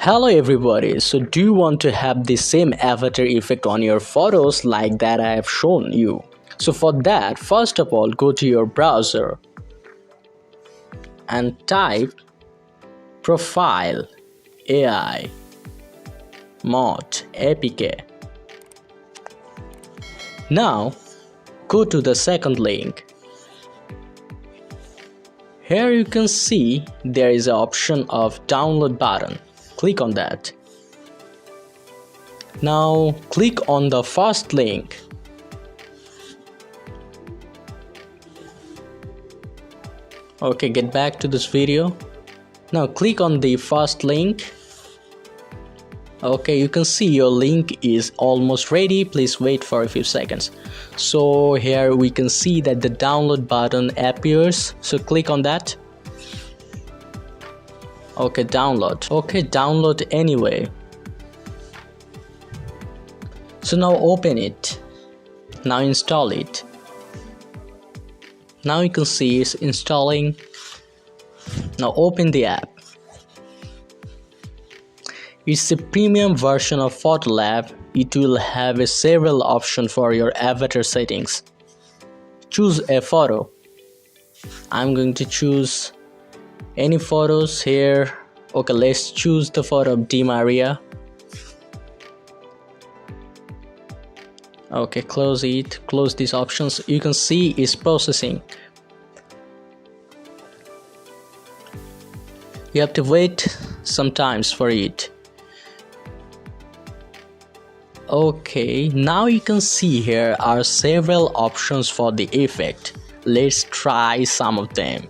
Hello everybody, so do you want to have the same avatar effect on your photos like that I have shown you? So for that, first of all, go to your browser and type profile AI mod APK. Now go to the second link. Here you can see there is an option of download button. Click on that. Now click on the first link. Okay, get back to this video. Now click on the first link. Okay, you can see your link is almost ready. Please wait for a few seconds. So here we can see that the download button appears. So click on that. Okay, download. Okay, download anyway. So now open it. Now install it. Now you can see it's installing. Now open the app. It's a premium version of PhotoLab. It will have several options for your avatar settings. Choose a photo. I'm going to choose any photos here. Okay, let's choose the photo of Di Maria. Okay, close it. Close these options. You can see it's processing. You have to wait some times for it. Okay, now you can see here are several options for the effect. Let's try some of them.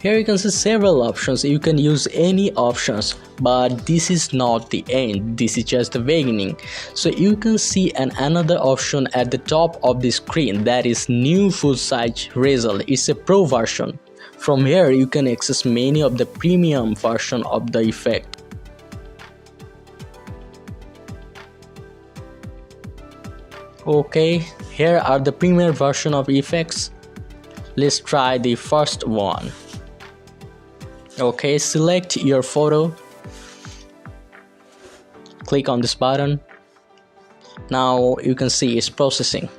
Here you can see several options. You can use any options, but this is not the end. This is just the beginning. So you can see another option at the top of the screen, that is new full size result. It's a pro version. From here you can access many of the premium version of the effect. Okay, here are the premium version of effects. Let's try the first one. Okay, select your photo. Click on this button. Now you can see it's processing.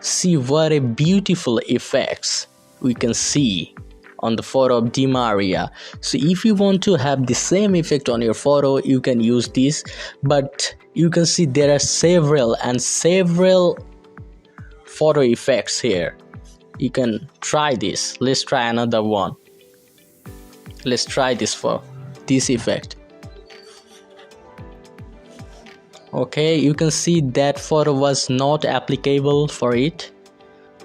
See what a beautiful effects we can see on the photo of Di Maria. So if you want to have the same effect on your photo, you can use this, but you can see there are several photo effects here. You can try this. Let's try another one. Let's try this for this effect. Okay, you can see that photo was not applicable for it.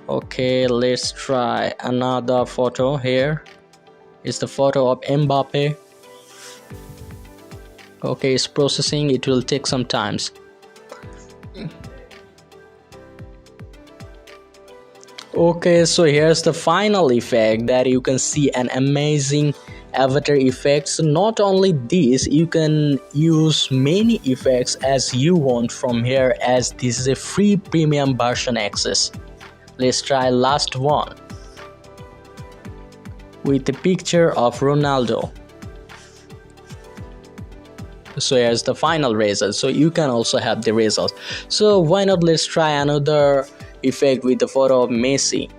Okay, let's try another photo. Here is the photo of Mbappe. Okay, it's processing. It will take some time. Okay, so here's the final effect, that you can see an amazing avatar effect. So not only this, you can use many effects as you want from here, as this is a free premium version access. Let's try last one with the picture of Ronaldo. So here's the final result. So you can also have the results. So why not, let's try another effect with the photo of Messi.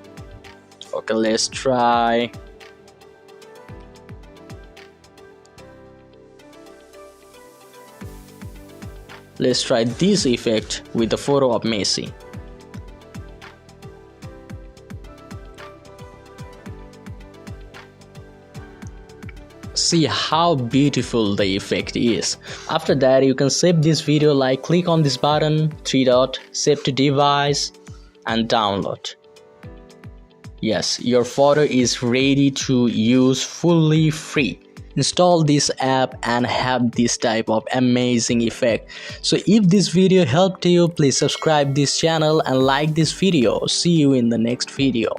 Okay, let's try. Let's try this effect with the photo of Messi. See how beautiful the effect is. After that, you can save this video, like click on this button, 3 dot, save to device and download. Yes, your photo is ready to use fully free. Install this app and have this type of amazing effect. So if this video helped you, please subscribe this channel and like this video. See you in the next video.